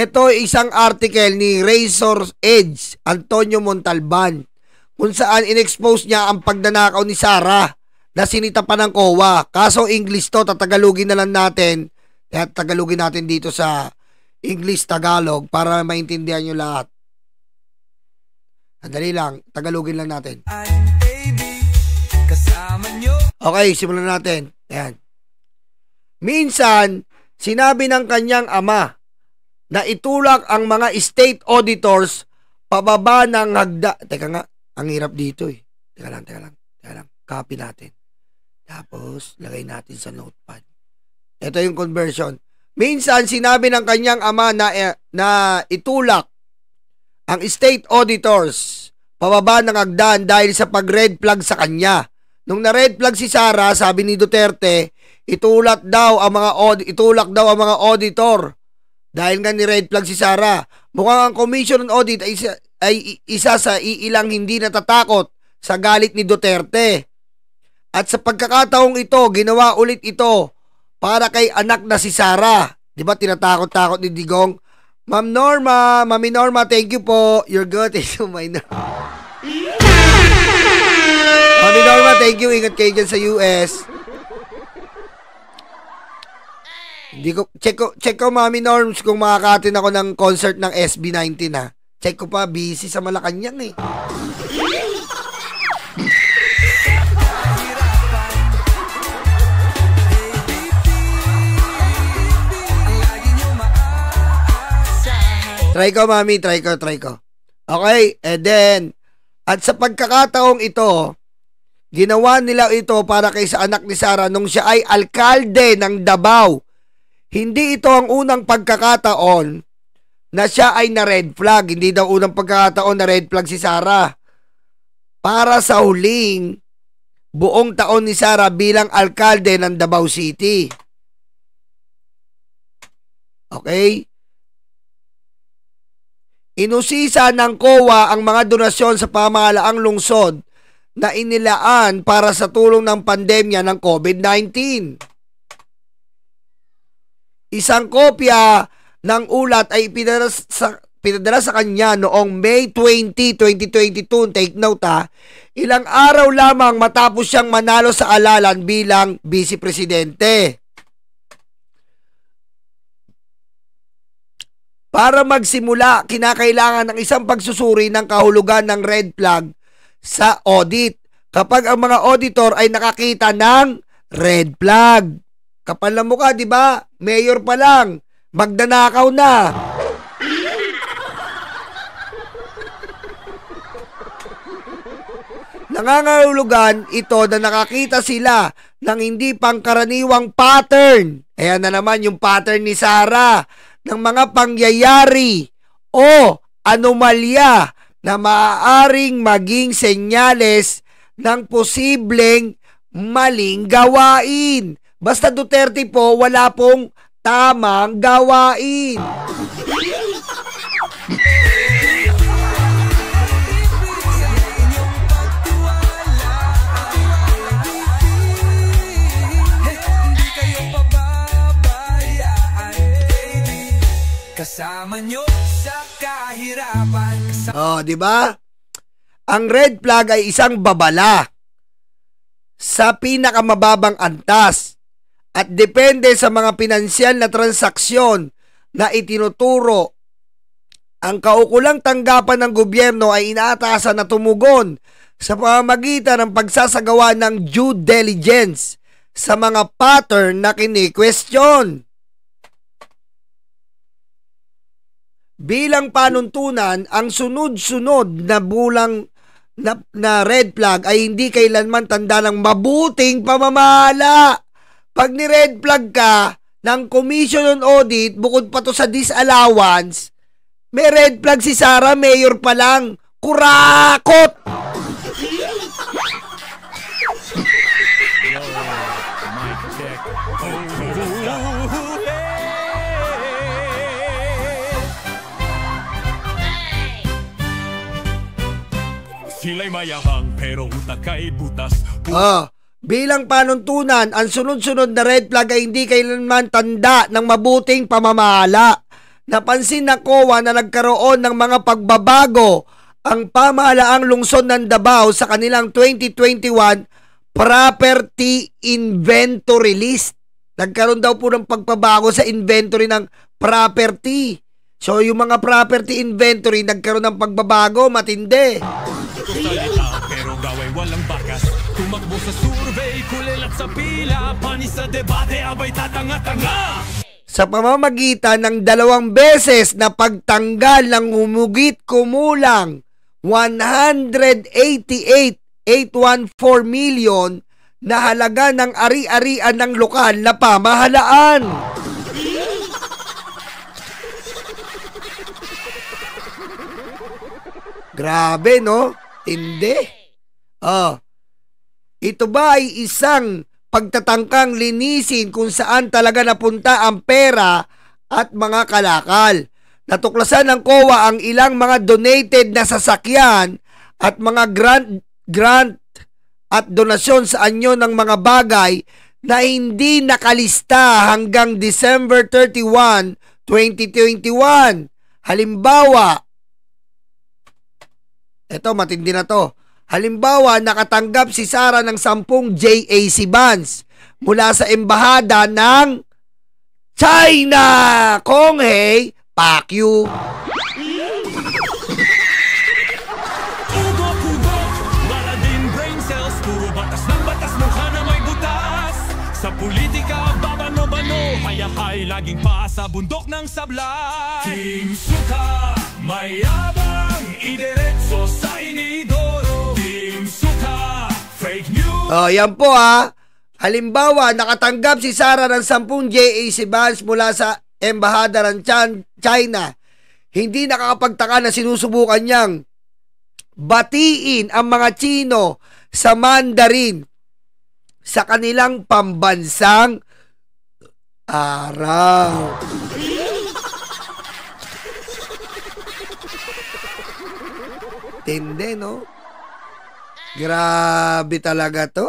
Ito isang article ni Razor Edge, Antonio Montalban, kung saan inexpose niya ang pagnanakaw ni Sara na sinita pa ng COA. Kaso English to, tatagalugin na lang natin. Kaya tagalugin natin dito sa English-Tagalog para maintindihan nyo lahat. Andali lang, tagalugin lang natin. Okay, simulan natin. Ayan. Minsan, sinabi ng kanyang ama na itulak ang mga state auditors pababa ng hagda. Teka nga, ang hirap dito eh. Teka lang. Copy natin. Tapos, lagay natin sa notepad. Ito yung conversion. Minsan, sinabi ng kanyang ama na itulak ang state auditors pababa ng hagdan dahil sa pag-red flag sa kanya. Nung na-red flag si Sara, sabi ni Duterte, itulak daw ang mga auditor. Dahil nga ni-red flag si Sara. Mukhang ang Commission on Audit ay isa sa iilang hindi natatakot sa galit ni Duterte. At sa pagkakataong ito, ginawa ulit ito para kay anak na si Sara. Diba tinatakot-takot ni Digong? Mami Norma, thank you po. You're good. Mami Norma, thank you. Ingat kayo dyan sa US. Check ko Mami Norms kung makakatin ako ng concert ng SB19 ha. Check ko pa, busy sa Malacanang eh. Try ko Mami, try ko. Okay, and then, at sa pagkakataong ito, ginawa nila ito para kay sa anak ni Sara nung siya ay alkalde ng Davao. Hindi ito ang unang pagkakataon na siya ay na-red flag. Hindi daw unang pagkakataon na red flag si Sara. Para sa huling buong taon ni Sara bilang alkalde ng Davao City. Okay? Inusisa ng COA ang mga donasyon sa pamahalaang lungsod na inilaan para sa tulong ng pandemya ng COVID-19. Isang kopya ng ulat ay pinadala sa kanya noong May 20, 2022. Take note ha. Ilang araw lamang matapos siyang manalo sa alalan bilang Vice Presidente. Para magsimula, kinakailangan ng isang pagsusuri ng kahulugan ng red flag sa audit kapag ang mga auditor ay nakakita ng red flag. Kapal na mukha, di ba? Mayor pa lang, magdanakaw na. Nangangahulugan ito na nakakita sila ng hindi pangkaraniwang pattern. Ayan na naman yung pattern ni Sara ng mga pangyayari o anomalya na maaaring maging senyales ng posibleng maling gawain. Basta Duterte po, wala pong tamang gawain. Kasama nyo sa kahirapan. Oh, di ba? Ang red flag ay isang babala sa pinakamababang antas at depende sa mga pinansyal na transaksyon na itinuturo. Ang kaukulang tanggapan ng gobyerno ay inaatasan na tumugon sa pamamagitan ng pagsasagawa ng due diligence sa mga pattern na kini-question. Bilang panuntunan, ang sunod-sunod na red flag ay hindi kailanman tanda ng mabuting pamamahala. Pag ni-red flag ka ng Commission on Audit, bukod pa to sa disallowance, may red flag si Sara, mayor pa lang. Kurakot! Sila'y mayahang pero utak ay butas. Bilang panuntunan, ang sunod-sunod na red flag ay hindi kailanman tanda ng mabuting pamamahala. napansin na COA na nagkaroon ng mga pagbabago ang pamahalaang lungsod ng Davao sa kanilang 2021 property inventory list. Nagkaroon daw po ng pagbabago sa inventory ng property. So yung mga property inventory nagkaroon ng pagbabago, matindi. Salita pero gaway walang bakas. Tumakbo sa survey, kulilat sa pila. Panis sa debate, abay tatanga-tanga. Sa pamamagitan ng 2 beses na pagtanggal ng humugit kumulang 188,814 million na halaga ng ari-arian ng lokal na pamahalaan. Grabe, no? Tindi. Ito ba ay isang pagtatangkang linisin kung saan talaga napunta ang pera at mga kalakal? Natuklasan ng COA ang ilang mga donated na sasakyan at mga grant at donasyon sa anyo ng mga bagay na hindi nakalista hanggang December 31, 2021. Halimbawa, eto matindi na to. Halimbawa, nakatanggap si Sara ng 10 JAC bonds mula sa embahada ng China. Konghei, Pakyu. Ugok-ugok, wala din brain cells. Puro batas ng batas, mukha na may butas. Sa politika, babano-bano, hayahay, laging pa sa bundok ng sablay. Team Suka, mayabang, idiretso sa inidoro. Team Suka, fake news. Yan po Halimbawa, nakatanggap si Sara ng 10 JAC bonds mula sa embahada ng China. Hindi nakakapagtaka na sinusubukan niyang batiin ang mga Chino sa Mandarin sa kanilang pambansang araw. Tindi, no? Grabe talaga to.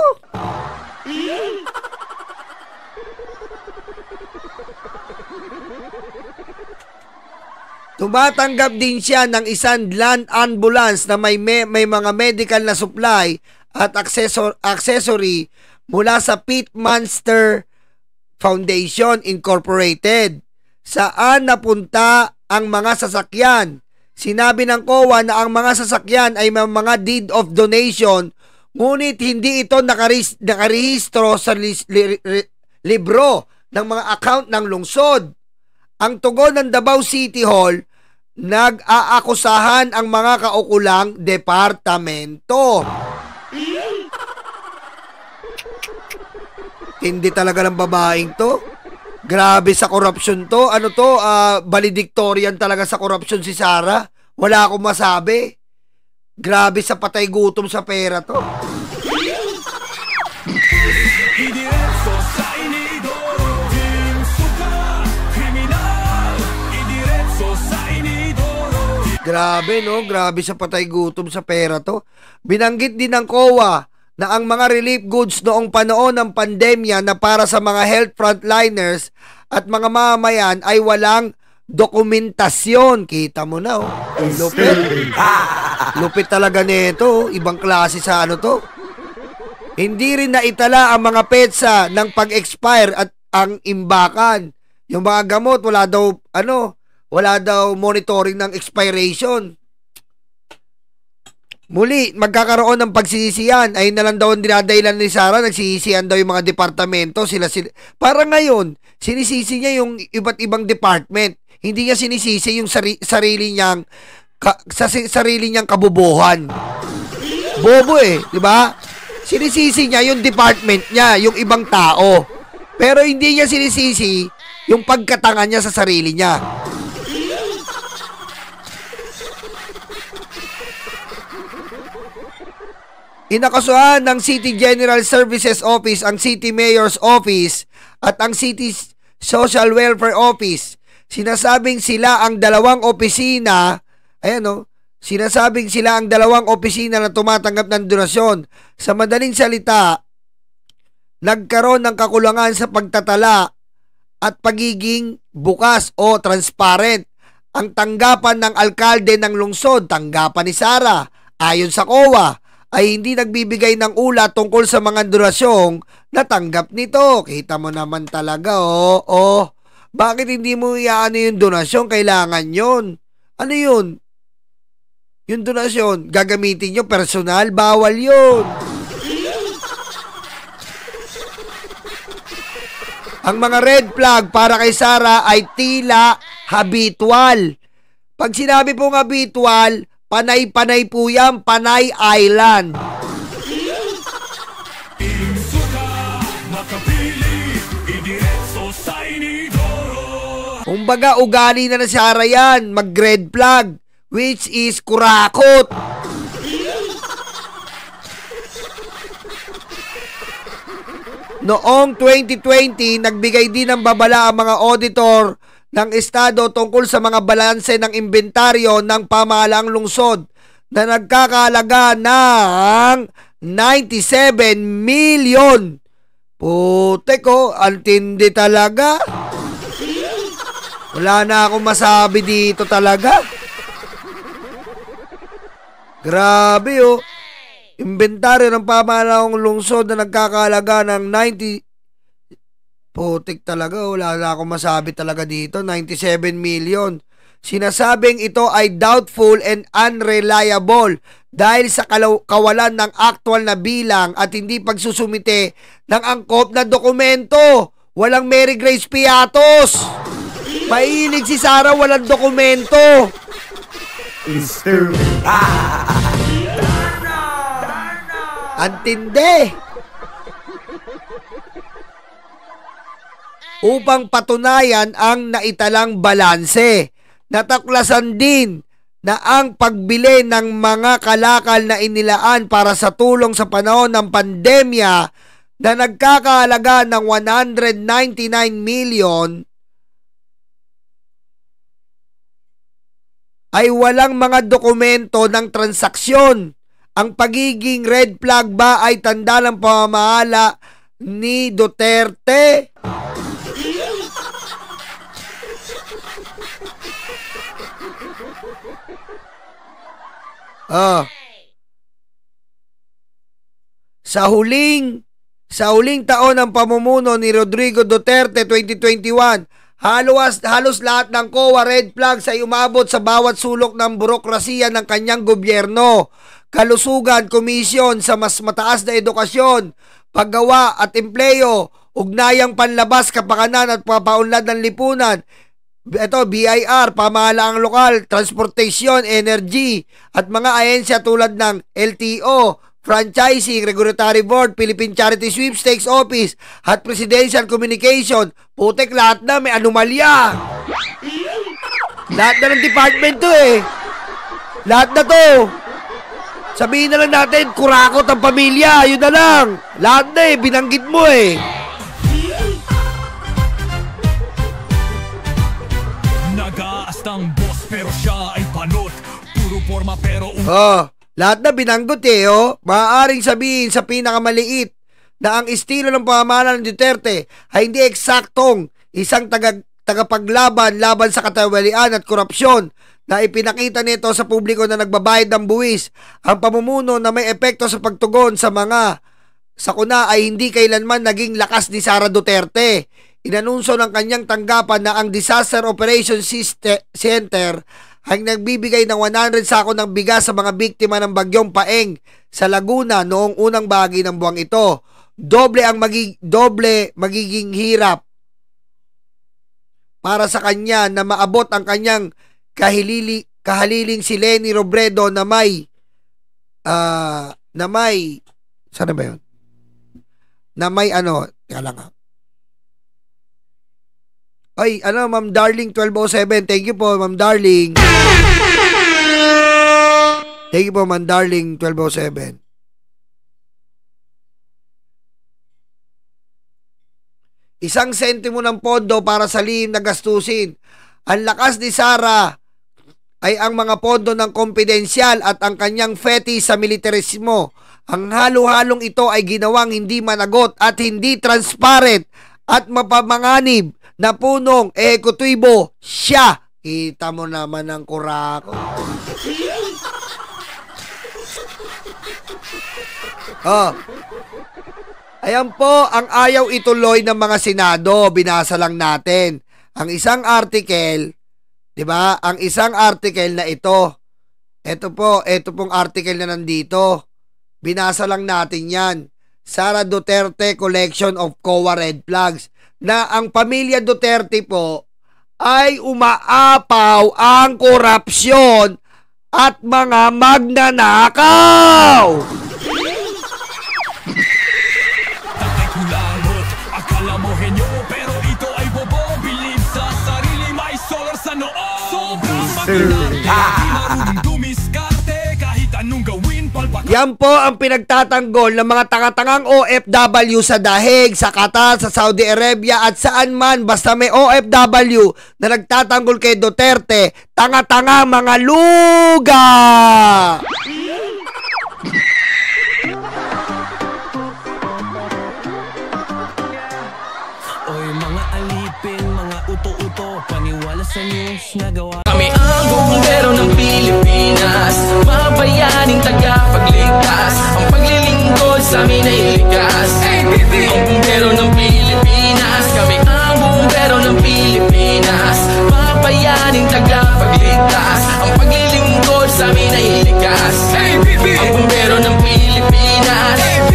Tumatanggap din siya ng isang land ambulance na may mga medical na supply at accessory mula sa Pete Monster Foundation Incorporated. Saan napunta ang mga sasakyan? Sinabi ng COA na ang mga sasakyan ay may mga deed of donation, ngunit hindi ito nakarehistro sa libro ng mga account ng lungsod. Ang tugon ng Davao City Hall, nag-aakusahan ang mga kaukulang departamento. Hindi talaga ng babaeng to. Grabe sa korupsyon to. Ano to? Valedictorian talaga sa korupsyon si Sara. Wala akong masabi. Grabe sa patay gutom sa pera to. Idiretso sa inidoro. Team Suka, kriminal. Idiretso sa inidoro. Grabe, no? Grabe sa patay gutom sa pera to. Binanggit din ng COA na ang mga relief goods noong panahon ng pandemya na para sa mga health frontliners at mga mamamayan ay walang dokumentasyon. Kita mo na, lupit. Lupit talaga nito. Ibang klase sa ano to. Hindi rin naitala ang mga petsa ng pag-expire at ang imbakan. Yung mga gamot, wala daw monitoring ng expiration. Muli, magkakaroon ng pagsisisihan. Ayun na lang daw ang dinadailan ni Sara. Nagsisisihan daw yung mga departamento. Para ngayon, sinisisi niya yung iba't ibang department. Hindi niya sinisisi yung sarili niyang kabubuhan. Bobo di ba? Sinisisi niya yung department niya, yung ibang tao. Pero hindi niya sinisisi yung pagkatanga niya sa sarili niya. Inakasuhan ng City General Services Office ang City Mayor's Office at ang City Social Welfare Office. Sinasabing sila ang dalawang opisina na tumatanggap ng donasyon. Sa madaling salita, nagkaroon ng kakulangan sa pagtatala at pagiging bukas o transparent ang tanggapan ng alkalde ng lungsod, tanggapan ni Sara, ayon sa COA, ay hindi nagbibigay ng ulat tungkol sa mga donasyong natanggap nito. Kita mo naman talaga, oh. Bakit hindi mo iaano yung donasyon? Kailangan yun. Ano yun? Yung donasyon, gagamitin nyo personal? Bawal yun. Ang mga red flag para kay Sara ay tila habitual. Pag sinabi pong habitual, panay-panay po yan, Panay Island. Kumbaga, ugali na si Sara yan, mag-red flag, which is kurakot. Noong 2020, nagbigay din ng babala ang mga auditor ng Estado tungkol sa mga balanse ng inventaryo ng pamahalaang lungsod na nagkakahalaga ng 97 million. Putek ko, antindi talaga. Wala na akong masabi dito talaga. Grabe oh. Inventaryo ng pamahalaang lungsod na nagkakahalaga ng 90... Putik talaga, wala na akong masabi talaga dito. 97 million. Sinasabing ito ay doubtful and unreliable dahil sa kawalan ng aktual na bilang at hindi pagsusumite ng angkop na dokumento. Walang Mary Grace Piatos. Mahilig si Sara, walang dokumento. Antindi. Upang patunayan ang naitalang balanse, natuklasan din na ang pagbili ng mga kalakal na inilaan para sa tulong sa panahon ng pandemya na nagkakahalaga ng 199 million ay walang mga dokumento ng transaksyon. Ang pagiging red flag ba ay tanda ng pamamahala ni Duterte? Sa huling taon ng pamumuno ni Rodrigo Duterte 2021, halos lahat ng COA red flags ay umabot sa bawat sulok ng burokrasiya ng kanyang gobyerno. Kalusugan, komisyon sa mas mataas na edukasyon, paggawa at empleyo, ugnayang panlabas, kapakanan at papaunlad ng lipunan. Ito, BIR, pamahalaang lokal, transportation, energy, at mga ahensya tulad ng LTO, franchising, regulatory board, Philippine Charity Sweepstakes Office, at presidential communication. Putek, lahat na may anomalya. Lahat na ng department to eh. Lahat na to. Sabihin na lang natin, kurakot ang pamilya, yun na lang. Lahat na eh, binanggit mo eh. Nag-aastang boss pero siya ay panot. Puro forma pero lahat na binanggot eh, oh. Maaaring sabihin sa pinakamaliit na ang estilo ng pamamahala ng Duterte ay hindi eksaktong isang tagapaglaban laban sa katawalian at korupsyon na ipinakita nito sa publiko na nagbabayad ng buwis. Ang pamumuno na may epekto sa pagtugon sa mga sakuna ay hindi kailanman naging lakas ni Sara Duterte. Inanunsyo ng kanyang tanggapan na ang Disaster Operations Center ay nagbibigay ng 100 sako ng bigas sa mga biktima ng bagyong Paeng sa Laguna noong unang bahagi ng buwang ito. Doble magiging hirap para sa kanya na maabot ang kanyang kahaliling si Leni Robredo na may sana ba yun? Na may teka lang Ma'am Darling 1207. Thank you po, Ma'am Darling. Thank you po, Ma'am Darling 1207. Isang sentimo ng pondo para sa lihim na gastusin. Ang lakas ni Sara ay ang mga pondo ng kompidensyal at ang kanyang fetish sa militarismo. Ang halo-halong ito ay ginawang hindi managot at hindi transparent at mapamanganib na punong ehekutibo siya Kita mo naman ang kurako. Oh. Ayan po ang ayaw ituloy ng mga Senado. Binasa lang natin. Ang isang article, 'di ba? Ang isang article na ito. Ito pong article na nandito. Binasa lang natin 'yan. Sara Duterte Collection of COA Red Flags, na ang pamilya Duterte po ay umaapaw ang korupsyon at mga magnanakaw. Tatay kulangot, akala mo henyo, pero ito ay bobo. Believe sa sarili, may solar sa noo. Sobrang maginate, di marunong dumiskarte. Kahit anong gawin, palpak. Yan po ang pinagtatanggol ng mga tangatangang OFW sa dahig, sa Qatar, sa Saudi Arabia at saan man. Basta may OFW na nagtatanggol kay Duterte, tanga-tanga mga luga! Oy mga alipin, mga uto-uto, paniwala sa news na gawa. Kami ang bumbero ng Pilipinas, mga bayaning tagapagligtas. Ang paglilingkod sa amin ay likas. Ang bumbero ng Pilipinas, kami ang bumbero ng Pilipinas, mga bayaning tagapagligtas. Ang paglilingkod sa amin ay likas. Ang bumbero ng Pilipinas, ang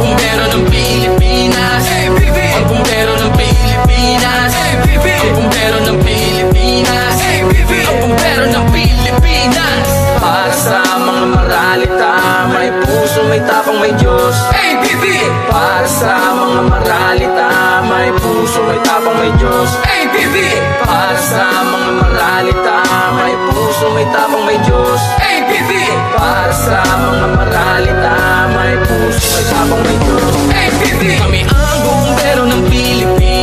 bumbero ng Pilipinas, ang bumbero ng Pilipinas, ang bumbero ng Pilipinas, ang bumbero ng Pilipinas. Para sa mga maralita, may puso, may tapang, may Diyos. Para sa mga maralita, may puso, may tapang, may Diyos. Para sa mga maralita, may puso, may tapang, may Diyos. Para sa mga maralita, may puso, may tapang, may Diyos. Kami ang bumbero ng Pilipinas.